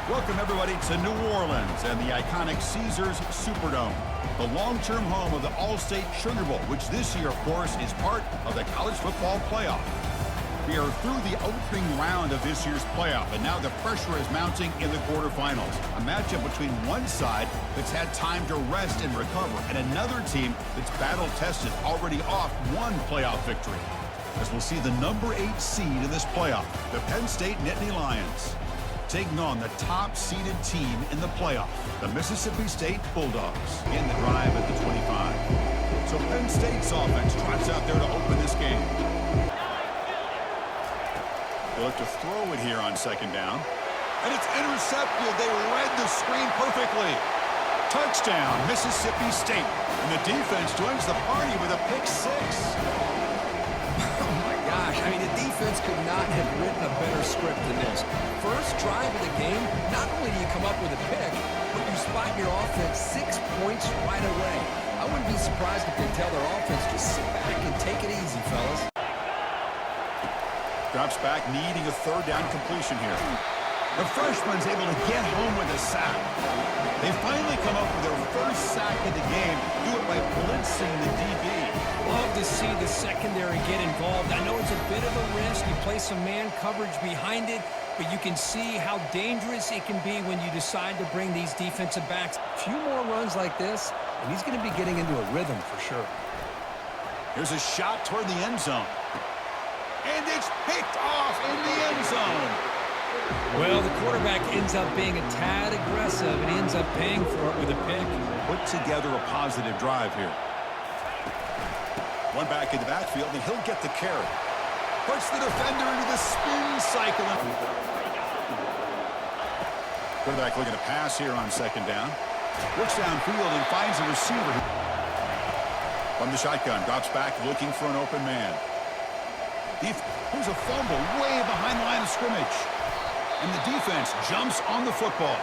Welcome, everybody, to New Orleans and the iconic Caesars Superdome, the long-term home of the All-State Sugar Bowl, which this year, of course, is part of the college football playoff. We are through the opening round of this year's playoff, and now the pressure is mounting in the quarterfinals. A matchup between one side that's had time to rest and recover, and another team that's battle-tested, already off one playoff victory. As we'll see the number 8 seed in this playoff, the Penn State Nittany Lions, taking on the top-seeded team in the playoff, the Mississippi State Bulldogs, in the drive at the 25. So Penn State's offense trots out there to open this game. They look to throw it here on second down. And it's intercepted. They read the screen perfectly. Touchdown, Mississippi State. And the defense joins the party with a pick 6. Gosh, I mean, the defense could not have written a better script than this. First drive of the game, not only do you come up with a pick, but you spot your offense 6 points right away. I wouldn't be surprised if they tell their offense to sit back and take it easy, fellas. Drops back, needing a third down completion here. The freshman's able to get home with a sack. They finally come up with their first sack of the game, do it by blitzing the DB. Love to see the secondary get involved. I know it's a bit of a risk. You play some man coverage behind it, but you can see how dangerous it can be when you decide to bring these defensive backs. A few more runs like this, and he's going to be getting into a rhythm for sure. Here's a shot toward the end zone. And it's picked off in the end zone. Well, the quarterback ends up being a tad aggressive, and he ends up paying for it with a pick. Put together a positive drive here. One back in the backfield, and he'll get the carry. Puts the defender into the spin cycle. Quarterback looking to pass here on second down. Looks downfield and finds a receiver. From the shotgun, drops back looking for an open man. Here's a fumble way behind the line of scrimmage. And the defense jumps on the football.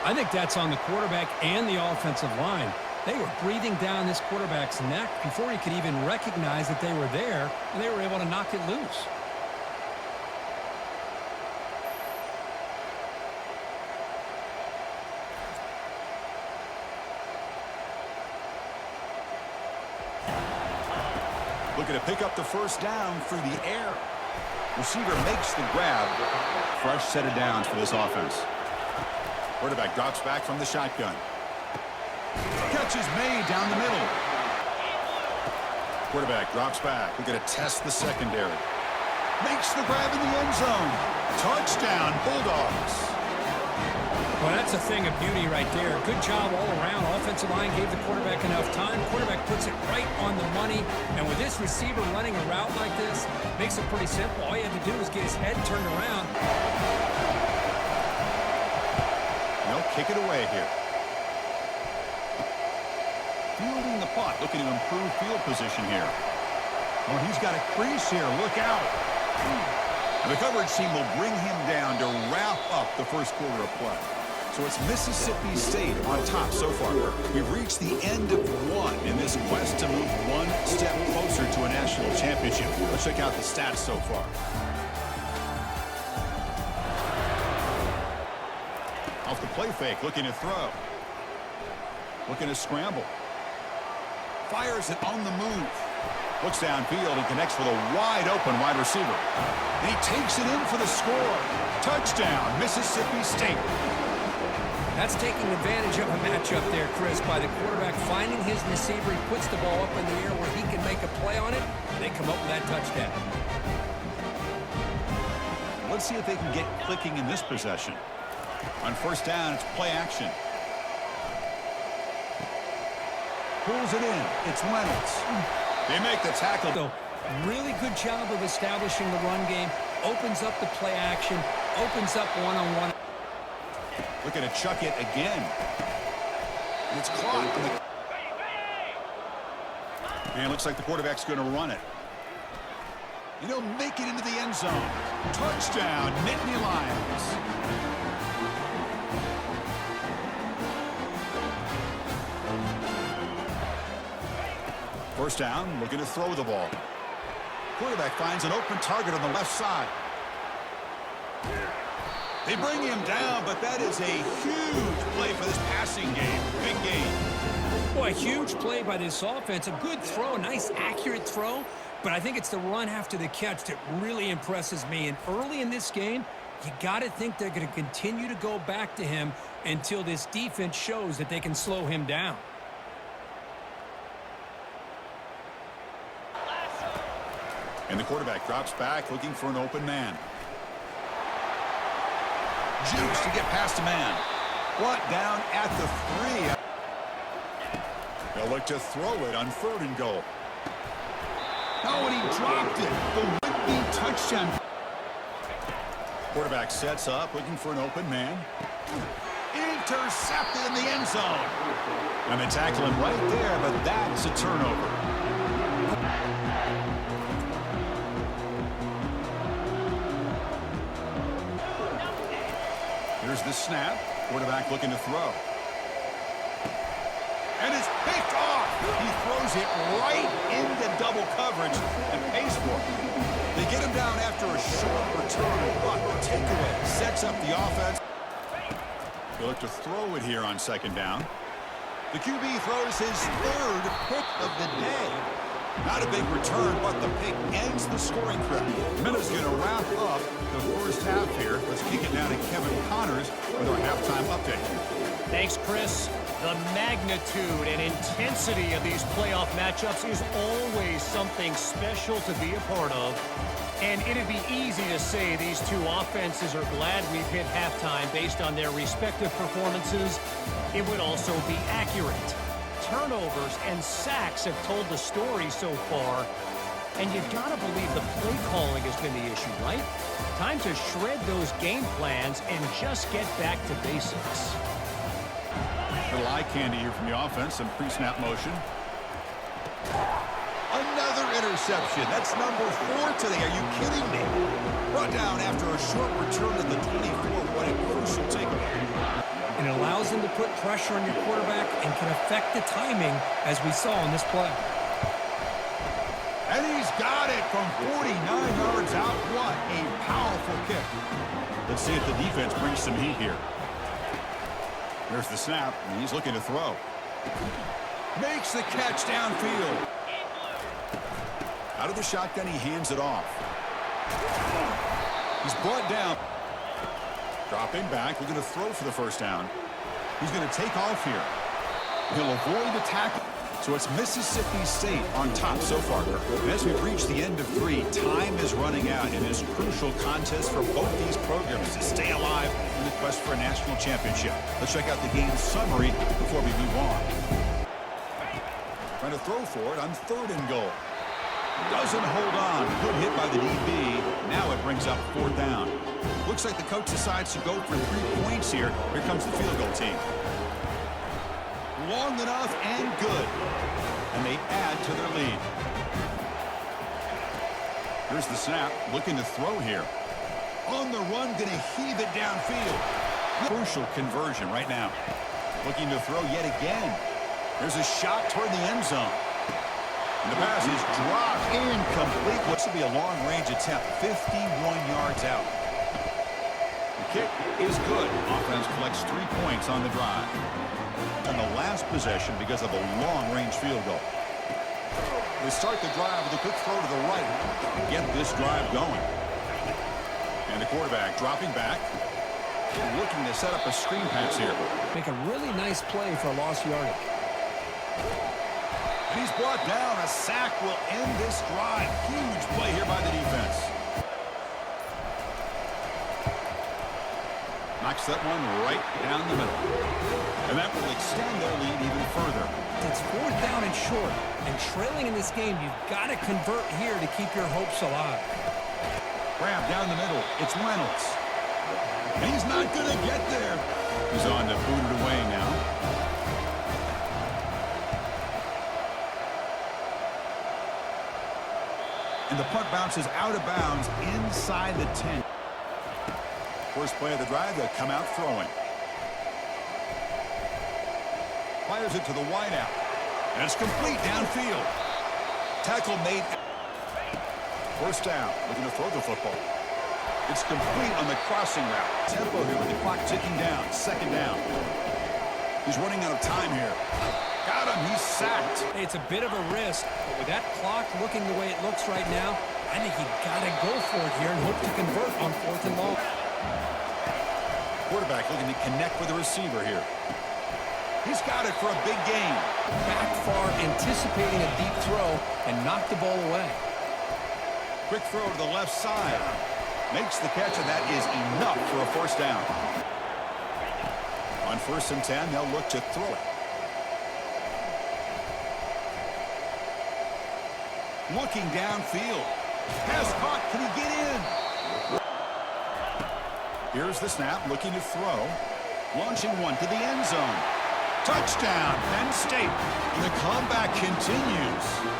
I think that's on the quarterback and the offensive line. They were breathing down this quarterback's neck before he could even recognize that they were there, and they were able to knock it loose. Looking to pick up the first down through the air. Receiver makes the grab. Fresh set of downs for this offense. Quarterback drops back from the shotgun. Catch is made down the middle. Quarterback drops back. We're going to test the secondary. Makes the grab in the end zone. Touchdown, Bulldogs. Well, that's a thing of beauty right there. Good job all around. Offensive line gave the quarterback enough time. Quarterback puts it right on the money. And with this receiver running a route like this, makes it pretty simple. All you had to do was get his head turned around. And they'll kick it away here. Fielding the punt, looking to improve field position here. Oh, he's got a crease here. Look out. And the coverage team will bring him down to wrap up the first quarter of play. So it's Mississippi State on top so far. We've reached the end of one in this quest to move one step closer to a national championship. Let's check out the stats so far. Off the play fake, looking to throw. Looking to scramble. Fires it on the move. Looks downfield and connects with a wide-open wide receiver. And he takes it in for the score. Touchdown, Mississippi State. That's taking advantage of a matchup there, Chris, by the quarterback finding his receiver. He puts the ball up in the air where he can make a play on it, and they come up with that touchdown. Let's see if they can get clicking in this possession. On first down, it's play action. Pulls it in. It's Reynolds. They make the tackle. So, really good job of establishing the run game. Opens up the play action. Opens up one-on-one. Looking to chuck it again. And it's clocked. And looks like the quarterback's going to run it. And he'll make it into the end zone. Touchdown, Nittany Lions. First down, looking to throw the ball. Quarterback finds an open target on the left side. They bring him down, but that is a huge play for this passing game. Big game. Boy, a huge play by this offense. A good throw, a nice accurate throw. But I think it's the run after the catch that really impresses me. And early in this game, you got to think they're going to continue to go back to him until this defense shows that they can slow him down. And the quarterback drops back looking for an open man. Jukes to get past a man. Brought down at the 3. They'll look to throw it on 3rd and goal. Oh, and he dropped it. The would-be touchdown. Quarterback sets up looking for an open man. Intercepted in the end zone. And they tackle him right there, but that's a turnover. Here's the snap. Quarterback looking to throw. And it's picked off. He throws it right into double coverage and pays for it. They get him down after a short return, but takeaway sets up the offense. They look to throw it here on 2nd down. The QB throws his 3rd pick of the day. Not a big return, but the pick ends the scoring trip. Minutes going to wrap up the first half here. Let's kick it down to Kevin Connors with our halftime update. Thanks, Chris. The magnitude and intensity of these playoff matchups is always something special to be a part of. And it'd be easy to say these two offenses are glad we've hit halftime based on their respective performances. It would also be accurate. Turnovers and sacks have told the story so far. And you've got to believe the play calling has been the issue, right? Time to shred those game plans and just get back to basics. Little eye candy here from the offense. Some pre-snap motion. Another interception. That's number 4 today. Are you kidding me? Brought down after a short return to the 24. What a crucial takeaway. And it allows them to put pressure on your quarterback and can affect the timing, as we saw in this play. And he's got it from 49 yards out. What a powerful kick. Let's see if the defense brings some heat here. There's the snap, and he's looking to throw. Makes the catch downfield. Out of the shotgun, he hands it off. He's brought down. Dropping back, looking to throw for the 1st down. He's going to take off here. He'll avoid the tackle. So it's Mississippi State on top so far. And as we've reached the end of 3, time is running out in this crucial contest for both these programs to stay alive in the quest for a national championship. Let's check out the game summary before we move on. Trying to throw for it on 3rd and goal. Doesn't hold on. Good hit by the DB. Now it brings up 4th down. Looks like the coach decides to go for 3 points here. Here comes the field goal team. Long enough and good. And they add to their lead. Here's the snap. Looking to throw here. On the run, going to heave it downfield. Crucial conversion right now. Looking to throw yet again. There's a shot toward the end zone. And the pass is dropped incomplete. What should be a long-range attempt. 51 yards out. The kick is good. Offense collects 3 points on the drive. On the last possession because of a long-range field goal. They start the drive with a quick throw to the right and get this drive going. And the quarterback dropping back. Looking to set up a screen pass here. Make a really nice play for a lost yardage. He's brought down. A sack will end this drive. Huge play here by the defense. Knocks that one right down the middle. And that will extend their lead even further. It's 4th down and short. And trailing in this game, you've got to convert here to keep your hopes alive. Grab down the middle. It's Reynolds. And he's not going to get there. He's on to boot it away now. And the punt bounces out of bounds inside the 10. First play of the drive, they'll come out throwing. Fires it to the wideout. And it's complete downfield. Tackle made. First down, looking to throw the football. It's complete on the crossing route. Tempo here with the clock ticking down. Second down. He's running out of time here. Got him. He's sacked. Hey, it's a bit of a risk, but with that clock looking the way it looks right now, I think you got to go for it here and hope to convert on 4th and long. Quarterback looking to connect with the receiver here. He's got it for a big gain. Back far, anticipating a deep throw, and knocked the ball away. Quick throw to the left side. Makes the catch, and that is enough for a first down. On 1st and 10, they'll look to throw it. Looking downfield. Pass caught. Can he get in? Here's the snap. Looking to throw. Launching one to the end zone. Touchdown, Penn State. And the comeback continues.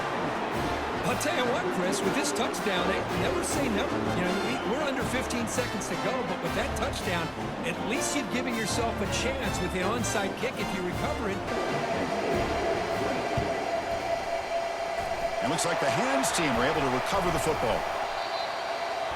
I'll tell you what, Chris, with this touchdown, they never say never. You know, we're under 15 seconds to go, but with that touchdown, at least you're giving yourself a chance with the onside kick if you recover it. And looks like the hands team were able to recover the football.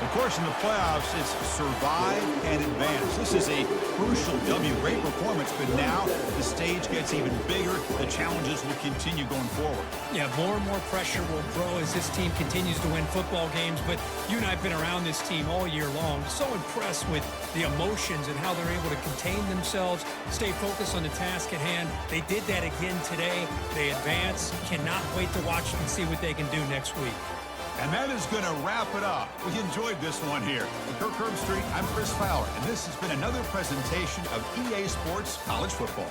Of course, in the playoffs, it's survive and advance. This is a crucial W. Great performance, but now the stage gets even bigger. The challenges will continue going forward. Yeah, more and more pressure will grow as this team continues to win football games, but you and I have been around this team all year long. So impressed with the emotions and how they're able to contain themselves, stay focused on the task at hand. They did that again today. They advance. Cannot wait to watch and see what they can do next week. And that is going to wrap it up. We enjoyed this one here. From Kirk Street, I'm Chris Fowler, and this has been another presentation of EA Sports College Football.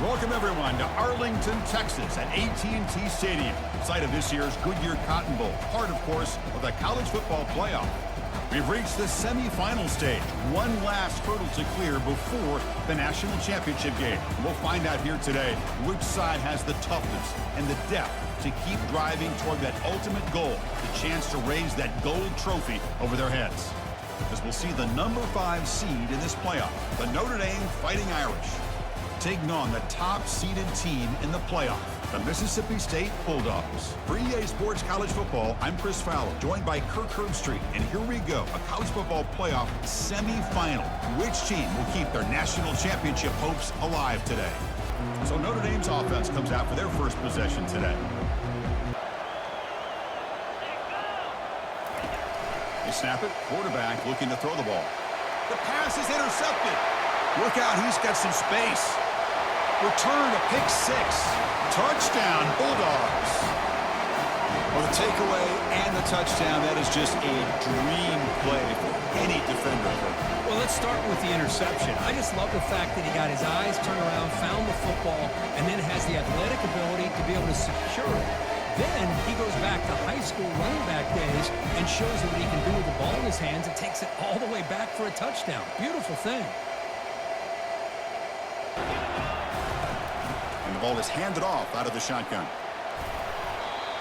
Welcome, everyone, to Arlington, Texas at AT&T Stadium, site of this year's Goodyear Cotton Bowl, part, of course, of the college football playoff. We've reached the semifinal stage, one last hurdle to clear before the national championship game. We'll find out here today which side has the toughness and the depth to keep driving toward that ultimate goal, the chance to raise that gold trophy over their heads. As we'll see the number 5 seed in this playoff, the Notre Dame Fighting Irish, taking on the top-seeded team in the playoff, the Mississippi State Bulldogs. For EA Sports College Football, I'm Chris Fowler, joined by Kirk Herbstreit, and here we go, a college football playoff semifinal. Which team will keep their national championship hopes alive today? So Notre Dame's offense comes out for their first possession today. They snap it, quarterback looking to throw the ball. The pass is intercepted. Look out, he's got some space. Return to pick 6. Touchdown, Bulldogs. Well, the takeaway and the touchdown, that is just a dream play for any defender. Well, let's start with the interception. I just love the fact that he got his eyes turned around, found the football, and then has the athletic ability to be able to secure it. Then he goes back to high school running back days and shows what he can do with the ball in his hands and takes it all the way back for a touchdown. Beautiful thing. And the ball is handed off out of the shotgun.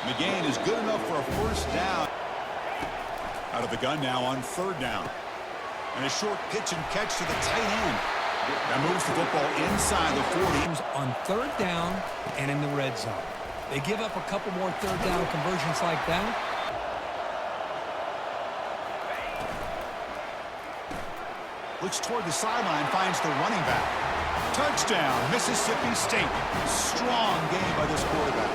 McGain is good enough for a first down. Out of the gun now on 3rd down. And a short pitch and catch to the tight end. That moves the football inside the 40. On 3rd down and in the red zone. They give up a couple more 3rd down conversions like that. Looks toward the sideline, finds the running back. Touchdown, Mississippi State. Strong game by this quarterback.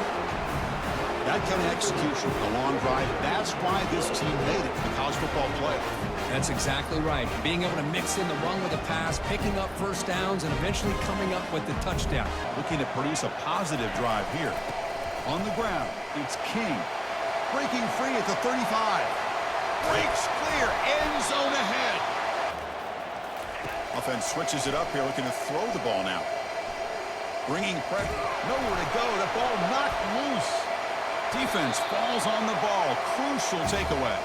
That kind of execution, a long drive, that's why this team made it to the college football playoff. That's exactly right. Being able to mix in the run with the pass, picking up first downs, and eventually coming up with the touchdown. Looking to produce a positive drive here. On the ground, it's King. Breaking free at the 35. Breaks clear, end zone ahead. Offense switches it up here, looking to throw the ball now. Bringing pressure, nowhere to go, the ball knocked loose. Defense falls on the ball, crucial takeaway.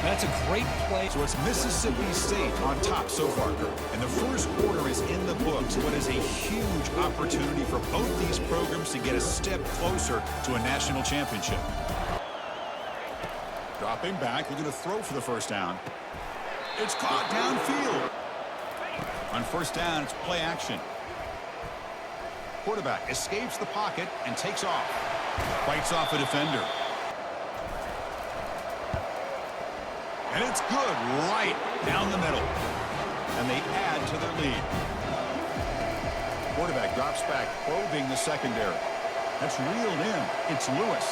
That's a great play. So it's Mississippi State on top so far, and the first quarter is in the books. What is a huge opportunity for both these programs to get a step closer to a national championship. Dropping back, looking to throw for the first down. It's caught downfield. On first down, it's play action. Quarterback escapes the pocket and takes off. Fights off a defender. And it's good right down the middle. And they add to their lead. Quarterback drops back, probing the secondary. That's reeled in. It's Lewis.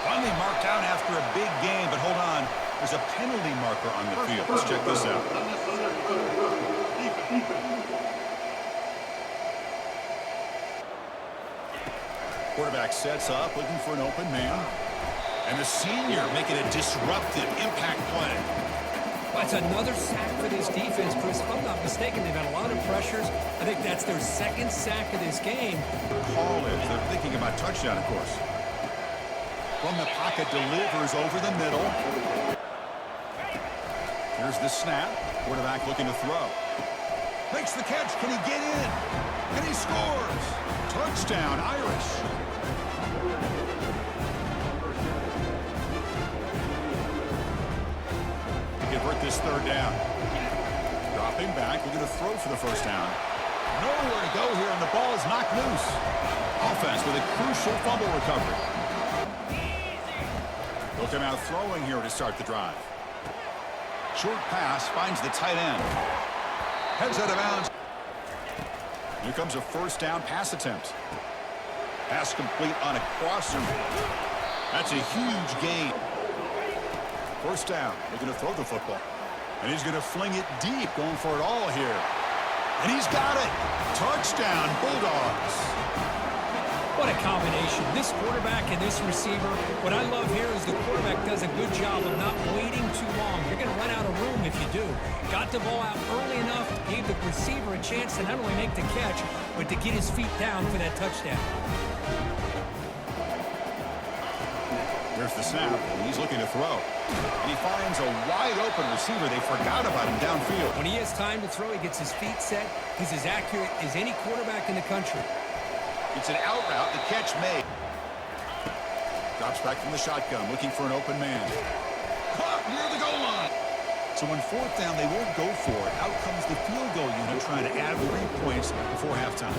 Finally marked out after a big game, but hold on. There's a penalty marker on the field. Let's check this out. Quarterback sets up, looking for an open man. And the senior making a disruptive impact play. That's another sack for this defense, Chris. If I'm not mistaken, they've had a lot of pressures. I think that's their second sack of this game. Call is they're thinking about touchdown, of course. From the pocket, delivers over the middle. Here's the snap. Quarterback looking to throw. Makes the catch. Can he get in? And he scores. Touchdown, Irish. Convert this third down. Dropping back, looking to throw for the first down. Nowhere to go here, and the ball is knocked loose. Offense with a crucial fumble recovery. Looking out throwing here to start the drive. Short pass finds the tight end. Heads out of bounds. Here comes a first down pass attempt. Pass complete on a crosser. That's a huge gain. First down, looking to throw the football. And he's going to fling it deep, going for it all here. And he's got it. Touchdown, Bulldogs. What a combination. This quarterback and this receiver. What I love here is the quarterback does a good job of not waiting too long. You're going to run out of room if you do. Got the ball out early enough, gave the receiver a chance to not only make the catch, but to get his feet down for that touchdown. There's the snap, and he's looking to throw. And he finds a wide-open receiver. They forgot about him downfield. When he has time to throw, he gets his feet set. He's as accurate as any quarterback in the country. It's an out route. The catch made. Drops back from the shotgun, looking for an open man. Caught near the goal line. So on fourth down, they won't go for it. Out comes the field goal unit trying to add 3 points before halftime.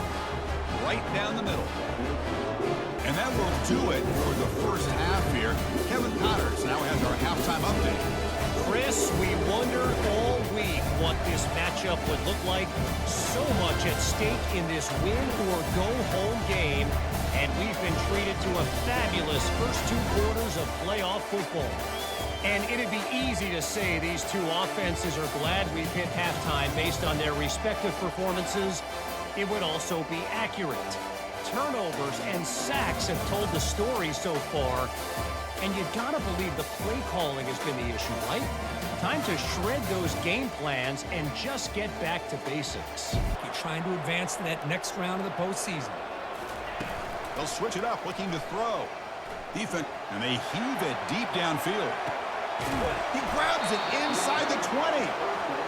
Right down the middle. And that will do it for the first half here. Kevin Potters now has our halftime update. Chris, we wondered all week what this matchup would look like. So much at stake in this win-or-go-home game, and we've been treated to a fabulous first 2 quarters of playoff football. And it'd be easy to say these two offenses are glad we've hit halftime based on their respective performances. It would also be accurate. Turnovers and sacks have told the story so far, and you gotta believe the play calling has been the issue, right? Time to shred those game plans and just get back to basics. You're trying to advance to that next round of the postseason. They'll switch it up, looking to throw. Defense, and they heave it deep downfield. He grabs it inside the 20.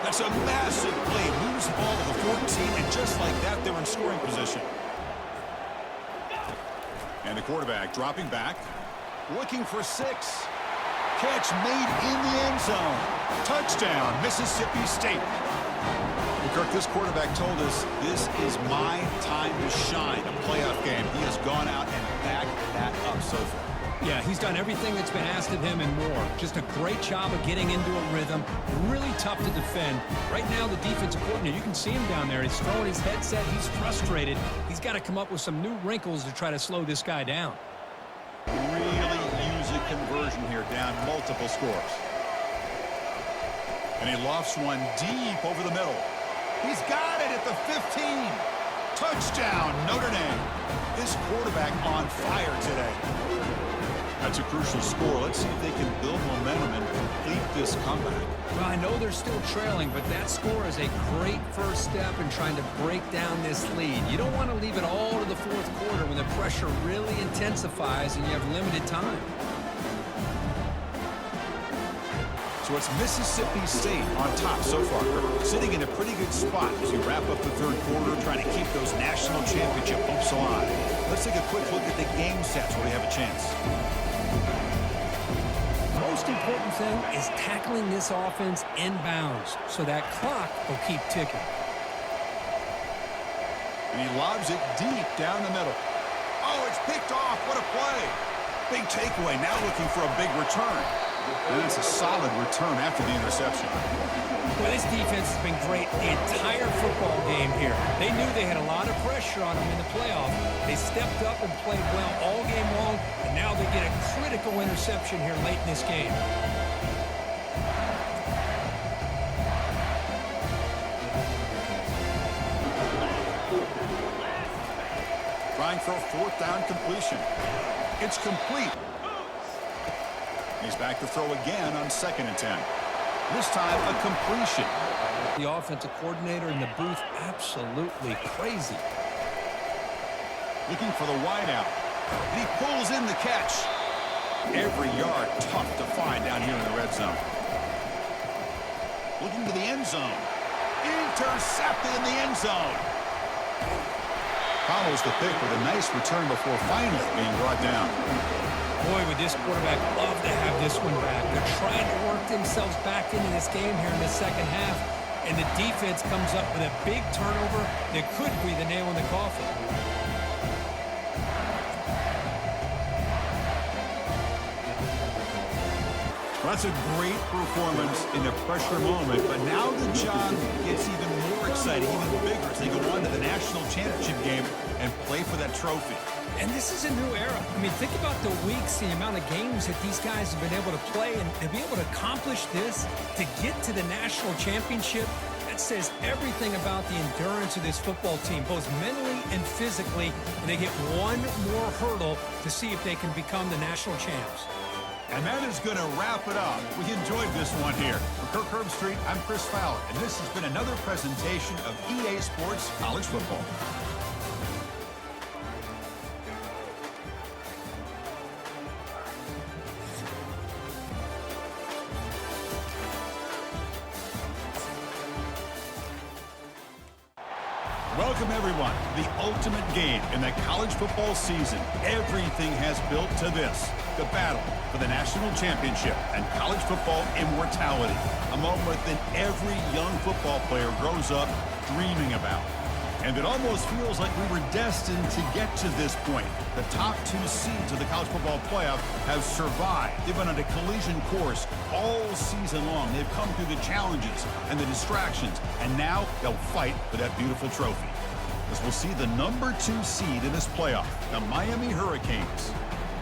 That's a massive play. Moves the ball to the 14, and just like that, they're in scoring position. And the quarterback dropping back, looking for 6. Catch made in the end zone. Touchdown, Mississippi State. And Kirk, this quarterback told us this is my time to shine. A playoff game. He has gone out and backed that up so far. Yeah, he's done everything that's been asked of him and more. Just a great job of getting into a rhythm. Really tough to defend. Right now, the defensive coordinator, you can see him down there. He's throwing his headset. He's frustrated. He's got to come up with some new wrinkles to try to slow this guy down. Really use a conversion here, down multiple scores. And he lofts one deep over the middle. He's got it at the 15. Touchdown, Notre Dame. This quarterback on fire today. That's a crucial score. Let's see if they can build momentum and complete this comeback. Well, I know they're still trailing, but that score is a great first step in trying to break down this lead. You don't want to leave it all to the fourth quarter when the pressure really intensifies and you have limited time. So it's Mississippi State on top so far, sitting in a pretty good spot as we wrap up the third quarter, trying to keep those national championship hopes alive. Let's take a quick look at the game stats where we have a chance. Most important thing is tackling this offense inbounds so that clock will keep ticking. And he lobs it deep down the middle. Oh, it's picked off. What a play. Big takeaway. Now looking for a big return. And that's a solid return after the interception. Well, this defense has been great the entire football game here. They knew they had a lot of pressure on them in the playoff. They stepped up and played well all game long, and now they get a critical interception here late in this game. Trying for a fourth down completion. It's complete. He's back to throw again on 2nd and 10. This time a completion. The offensive coordinator in the booth absolutely crazy. Looking for the wideout. And he pulls in the catch. Every yard tough to find down here in the red zone. Looking to the end zone. Intercepted in the end zone. Follows the pick with a nice return before finally being brought down. Boy, would this quarterback love to have this one back. They're trying to work themselves back into this game here in the second half, and the defense comes up with a big turnover that could be the nail in the coffin. Well, that's a great performance in a pressure moment, but now the job gets even more exciting, even bigger as they go on to the national championship game and play for that trophy. And this is a new era. I mean, think about the weeks, the amount of games that these guys have been able to play, and to be able to accomplish this, to get to the national championship, that says everything about the endurance of this football team, both mentally and physically, and they get one more hurdle to see if they can become the national champs. And that is going to wrap it up. We enjoyed this one here. From Kirk Herbstreit, I'm Chris Fowler, and this has been another presentation of EA Sports College Football. Welcome, everyone. The ultimate game in the college football season. Everything has built to this. The battle for the national championship and college football immortality. A moment that every young football player grows up dreaming about. And it almost feels like we were destined to get to this point. The top 2 seeds of the college football playoff have survived. They've been on a collision course all season long. They've come through the challenges and the distractions, and now they'll fight for that beautiful trophy. As we'll see the number 2 seed in this playoff, the Miami Hurricanes,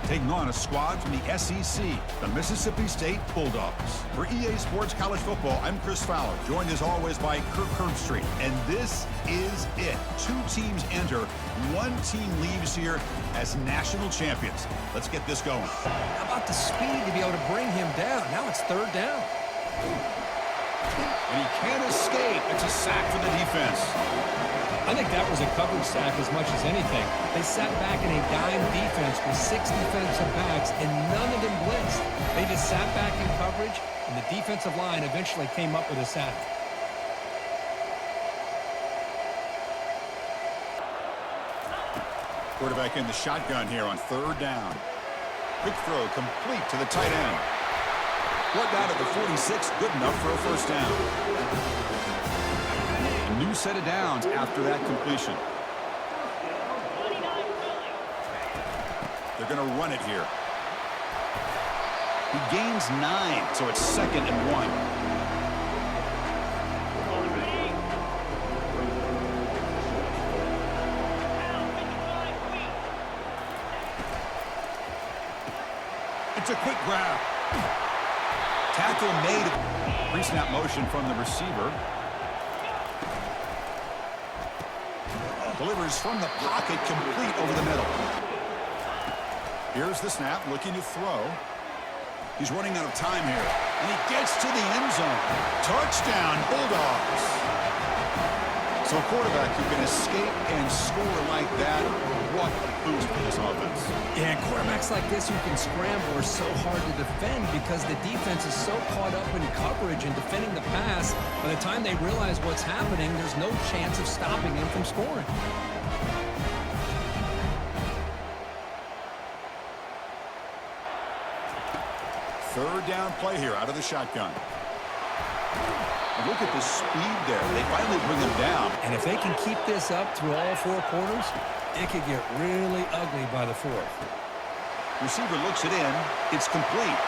taking on a squad from the SEC, the Mississippi State Bulldogs. For EA Sports College Football, I'm Chris Fowler, joined as always by Kirk Herbstreit. And this is it. 2 teams enter, 1 team leaves here as national champions. Let's get this going. How about the speed to be able to bring him down? Now it's 3rd down. And he can't escape. It's a sack for the defense. I think that was a coverage sack as much as anything. They sat back in a dime defense with 6 defensive backs, and none of them blitzed. They just sat back in coverage, and the defensive line eventually came up with a sack. Quarterback in the shotgun here on 3rd down. Quick throw complete to the tight end. Brought down at the 46, good enough for a 1st down. A new set of downs after that completion. They're going to run it here. He gains 9, so it's 2nd and 1. It's a quick grab. Tackle made. Pre-snap motion from the receiver. Delivers from the pocket, complete over the middle. Here's the snap, looking to throw. He's running out of time here. And he gets to the end zone. Touchdown, Bulldogs. So a quarterback who can escape and score like that, what a boost for this offense. Yeah, quarterbacks like this who can scramble are so hard to defend because the defense is so caught up in coverage and defending the pass. By the time they realize what's happening, there's no chance of stopping them from scoring. Third down play here out of the shotgun. And look at the speed there. They finally bring him down. And if they can keep this up through all 4 quarters, it could get really ugly by the 4th. Receiver looks it in. It's complete.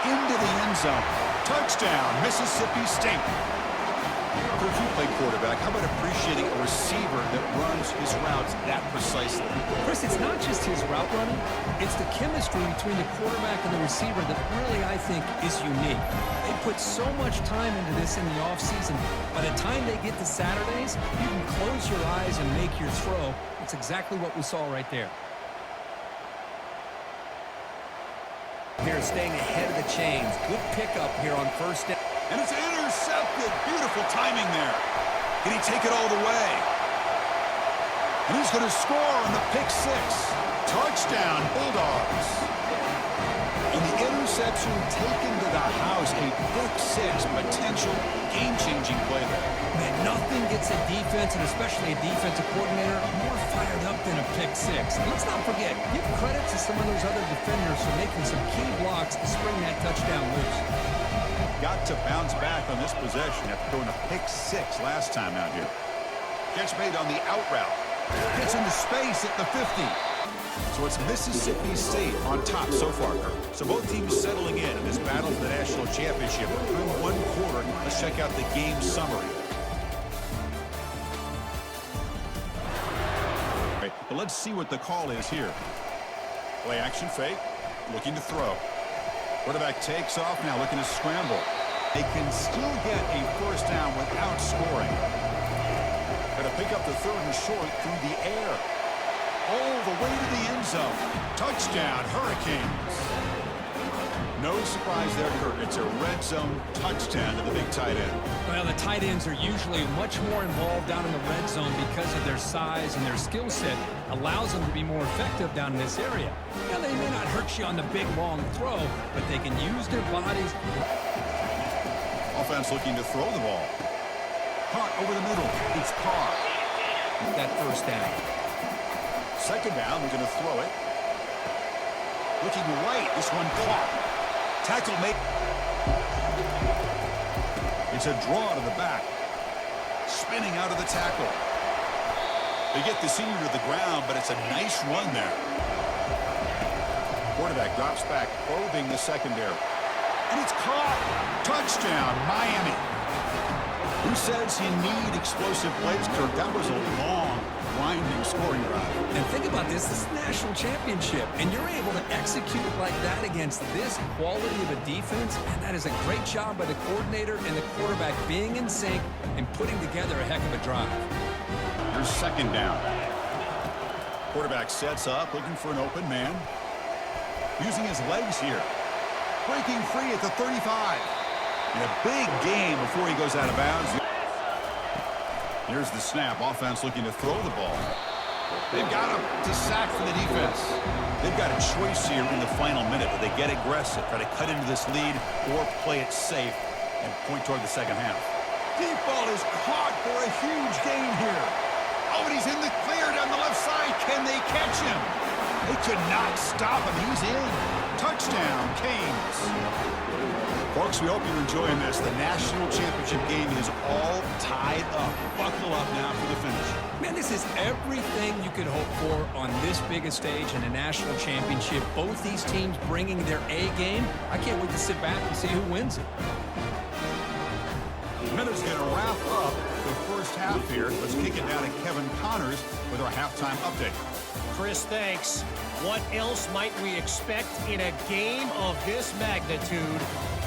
Into the end zone. Touchdown, Mississippi State. Coach, you play quarterback. How about appreciating a receiver that runs his routes that precisely? Chris, it's not just his route running. It's the chemistry between the quarterback and the receiver that really, I think, is unique. They put so much time into this in the offseason. By the time they get to Saturdays, you can close your eyes and make your throw. It's exactly what we saw right there. Here, staying ahead of the chains. Good pickup here on first down. And it's intercepted. Beautiful timing there. Can he take it all the way? And he's going to score on the pick 6. Touchdown, Bulldogs. And the interception taken to the house. A pick 6 potential game-changing play there. Man, nothing gets a defense, and especially a defensive coordinator, more fired up than a pick 6. And let's not forget, give credit to some of those other defenders for making some key blocks to spring that touchdown loose. Got to bounce back on this possession after throwing a pick 6 last time out here. Catch made on the out route. Gets into space at the 50. So it's Mississippi State on top so far, Kirk. So both teams settling in this battle for the national championship. Through 1 quarter, let's check out the game summary. But let's see what the call is here. Play action fake, looking to throw. Quarterback takes off now, looking to scramble. They can still get a first down without scoring. Got to pick up the 3rd and short through the air. All the way to the end zone. Touchdown, Hurricanes. No surprise there, Kirk. It's a red zone touchdown to the big tight end. Well, the tight ends are usually much more involved down in the red zone because of their size and their skill set allows them to be more effective down in this area. Yeah, they may not hurt you on the big, long throw, but they can use their bodies. Offense looking to throw the ball. Punt over the middle. It's caught. That first down. Second down, we're going to throw it. Looking right, this one caught. Tackle made. It's a draw to the back. Spinning out of the tackle. They get the senior to the ground, but it's a nice run there. Quarterback drops back, probing the secondary. And it's caught. Touchdown, Miami. Who says you need explosive plays, Kirk? That was a long, winding scoring drive. And think about this is a national championship, and you're able to execute like that against this quality of a defense, and that is a great job by the coordinator and the quarterback being in sync and putting together a heck of a drive. Here's second down. Quarterback sets up, looking for an open man. Using his legs here. Breaking free at the 35. And a big game before he goes out of bounds. Here's the snap. Offense looking to throw the ball. They've got him to sack for the defense. They've got a choice here in the final minute. Do they get aggressive, try to cut into this lead, or play it safe and point toward the second half? Deep ball is caught for a huge gain here. Oh, and he's in the clear down the left side. Can they catch him? They could not stop him. He's in. Touchdown, Canes. Folks, we hope you're enjoying this. The national championship game is all tied up. Buckle up now for the finish. Man, this is everything you could hope for on this biggest stage in a national championship. Both these teams bringing their A game. I can't wait to sit back and see who wins it. Minutes going to wrap up the first half here. Let's kick it down to Kevin Connors with our halftime update. Chris, thanks. What else might we expect in a game of this magnitude?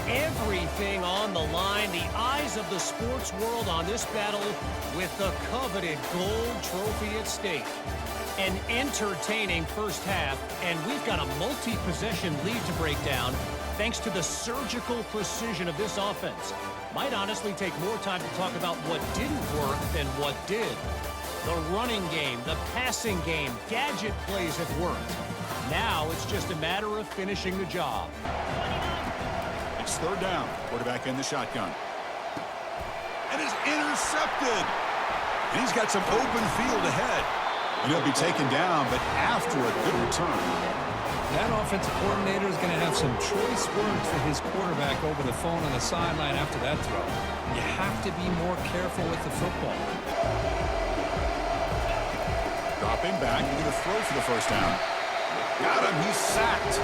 Everything on the line, the eyes of the sports world on this battle with the coveted gold trophy at stake. An entertaining first half, and we've got a multi-possession lead to break down thanks to the surgical precision of this offense. Might honestly take more time to talk about what didn't work than what did. The running game, the passing game, gadget plays have worked. Now it's just a matter of finishing the job. It's third down. Quarterback in the shotgun. And it's intercepted. And he's got some open field ahead. And he'll be taken down, but after a good return. That offensive coordinator is going to have some choice words for his quarterback over the phone on the sideline after that throw. You have to be more careful with the football. Dropping back, he's going to throw for the first down. Got him, he's sacked.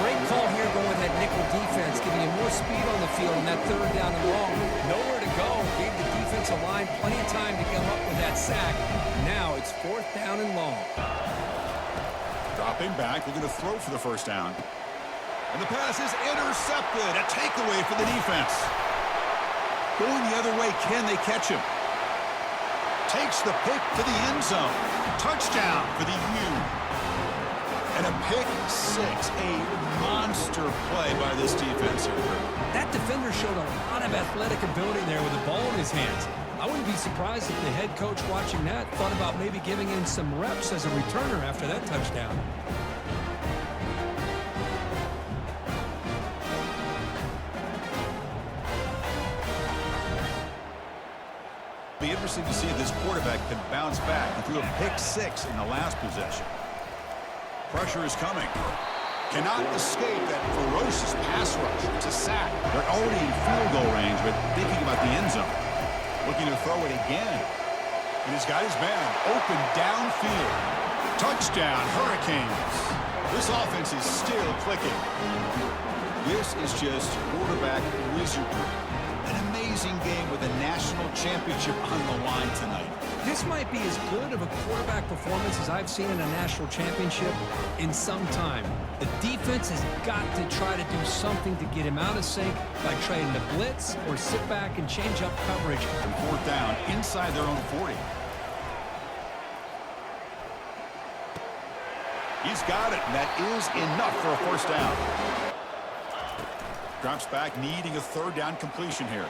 Great call here going with that nickel defense, giving you more speed on the field on that third down and long. Nowhere to go. Gave the defensive line plenty of time to come up with that sack. Now it's fourth down and long. Dropping back, they're going to throw for the first down. And the pass is intercepted. A takeaway for the defense. Going the other way, can they catch him? Takes the pick to the end zone. Touchdown for the U. And a pick six. A monster play by this defense here. That defender showed a lot of athletic ability there with the ball in his hands. I wouldn't be surprised if the head coach watching that thought about maybe giving him some reps as a returner after that touchdown. Be interesting to see if this quarterback can bounce back. He threw a pick six in the last possession. Pressure is coming. Cannot escape that ferocious pass rush. It's a sack. They're already in field goal range, but thinking about the end zone. Looking to throw it again. And he's got his man open downfield. Touchdown, Hurricanes. This offense is still clicking. This is just quarterback wizardry. An amazing game with a national championship on the line tonight. This might be as good of a quarterback performance as I've seen in a national championship in some time. The defense has got to try to do something to get him out of sync by trying to blitz or sit back and change up coverage. And fourth down inside their own 40. He's got it, and that is enough for a first down. Drops back, needing a third down completion here.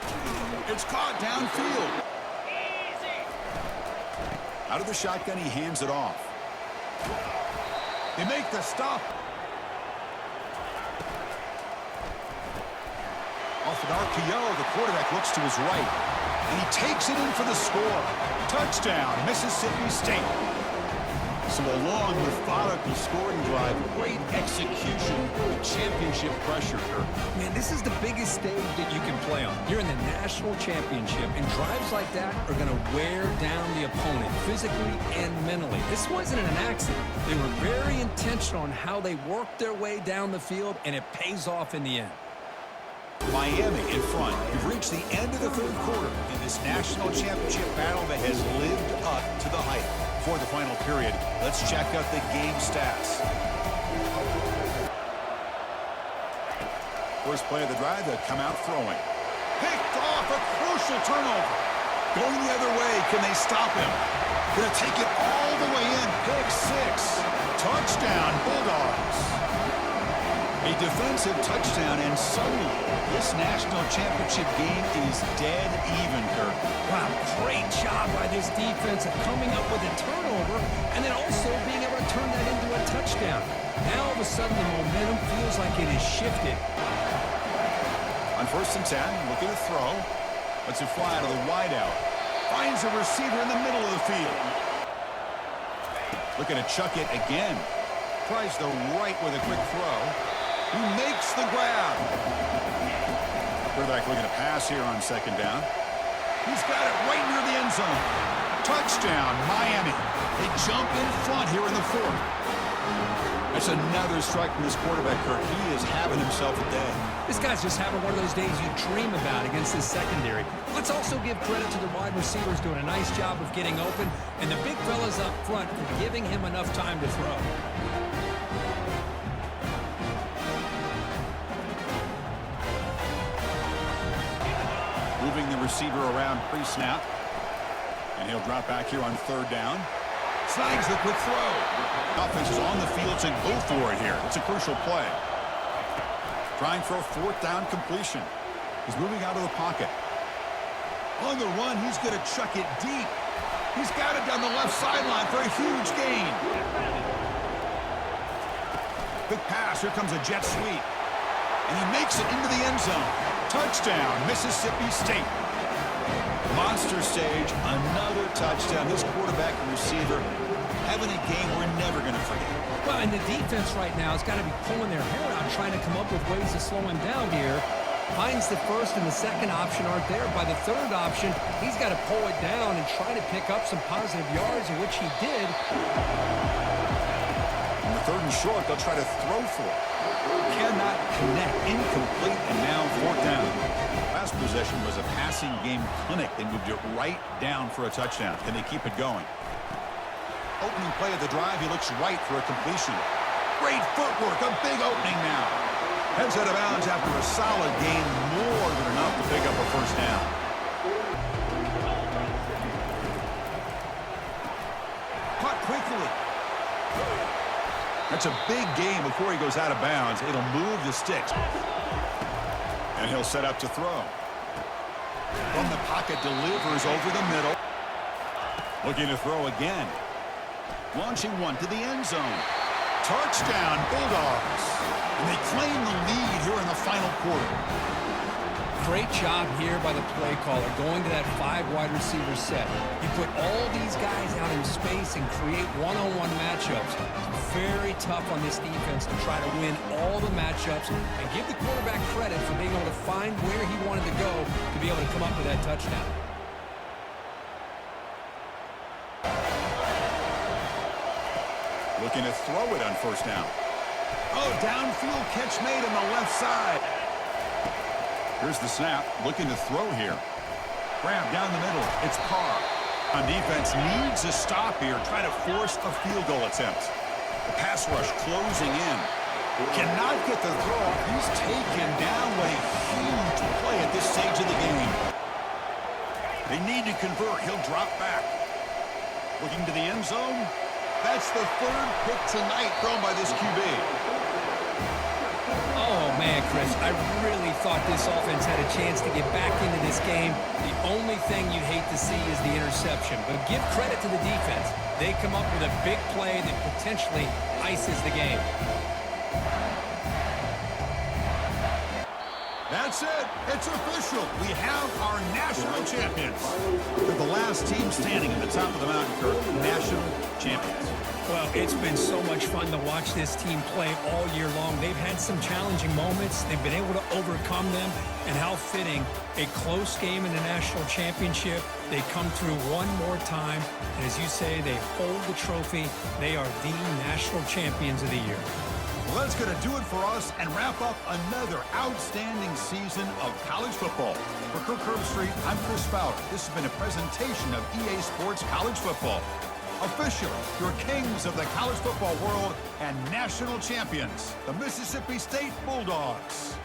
It's caught downfield. Out of the shotgun, he hands it off. They make the stop. Off an RPO, the quarterback looks to his right, and he takes it in for the score. Touchdown, Mississippi State. So a long, methodical scoring drive, great execution, championship pressure. Man, this is the biggest stage that you can play on. You're in the national championship, and drives like that are going to wear down the opponent physically and mentally. This wasn't an accident. They were very intentional on how they worked their way down the field, and it pays off in the end. Miami in front. We've reached the end of the third quarter in this national championship battle that has lived up to the hype. For the final period, let's check out the game stats. First play of the drive, they come out throwing. Picked off, a crucial turnover. Going the other way, can they stop him? Gonna take it all the way in. Pick six. Touchdown, Bulldogs. A defensive touchdown, and suddenly this national championship game is dead even, Kirk. Wow, great job by this defense of coming up with a turnover and then also being able to turn that into a touchdown. Now all of a sudden the momentum feels like it is shifted. On 1st and 10, looking to throw. Lets it fly out of the wideout. Finds a receiver in the middle of the field. Looking to chuck it again. Tries the right with a quick throw. Who makes the grab? Quarterback looking to pass here on 2nd down. He's got it right near the end zone. Touchdown, Miami. They jump in front here in the 4th. That's another strike from this quarterback, Kirk. He is having himself a day. This guy's just having one of those days you dream about against this secondary. Let's also give credit to the wide receivers doing a nice job of getting open, and the big fellas up front for giving him enough time to throw. Moving the receiver around pre-snap. And he'll drop back here on 3rd down. Snags the quick throw. Offense is on the field to go for it here. It's a crucial play. Trying for a 4th down completion. He's moving out of the pocket. On the run, he's going to chuck it deep. He's got it down the left sideline for a huge gain. Big pass. Here comes a jet sweep. And he makes it into the end zone. Touchdown, Mississippi State. Monster stage, another touchdown. This quarterback and receiver having a game we're never going to forget. Well, and the defense right now has got to be pulling their hair out, trying to come up with ways to slow him down here. Finds the first and the second option aren't there. By the third option, he's got to pull it down and try to pick up some positive yards, in which he did. On the third and short, they'll try to throw for it. Cannot connect. Incomplete, and now fourth down. Last possession was a passing game clinic. They moved it right down for a touchdown. Can they keep it going? Opening play of the drive, he looks right for a completion. Great footwork, a big opening now. Heads out of bounds after a solid gain, more than enough to pick up a first down. Caught quickly. That's a big gain before he goes out of bounds. It'll move the sticks. And he'll set up to throw. From the pocket, delivers over the middle. Looking to throw again. Launching one to the end zone. Touchdown, Bulldogs. And they claim the lead here in the final quarter. Great job here by the play caller, going to that 5 wide receiver set. You put all these guys out in space and create one-on-one matchups. It's very tough on this defense to try to win all the matchups and give the quarterback credit for being able to find where he wanted to go to be able to come up with that touchdown. Looking to throw it on first down. Oh, downfield catch made on the left side. Here's the snap. Looking to throw here. Grab down the middle. It's Carr. On defense, needs a stop here. Try to force a field goal attempt. The pass rush closing in. Cannot get the throw off. He's taken down. What a huge play at this stage of the game. They need to convert. He'll drop back. Looking to the end zone. That's the third pick tonight thrown by this QB. Oh, man, Chris, I really thought this offense had a chance to get back into this game. The only thing you'd hate to see is the interception. But give credit to the defense. They come up with a big play that potentially ices the game. That's it. It's official. We have our national champions. They're the last team standing at the top of the mountain for national champions. Well, it's been so much fun to watch this team play all year long. They've had some challenging moments. They've been able to overcome them. And how fitting, a close game in the national championship. They come through one more time. And as you say, they hold the trophy. They are the national champions of the year. Well, that's going to do it for us and wrap up another outstanding season of college football. For Kirk Herbstreit, I'm Chris Fowler. This has been a presentation of EA Sports College Football. Officially, your kings of the college football world and national champions, the Mississippi State Bulldogs.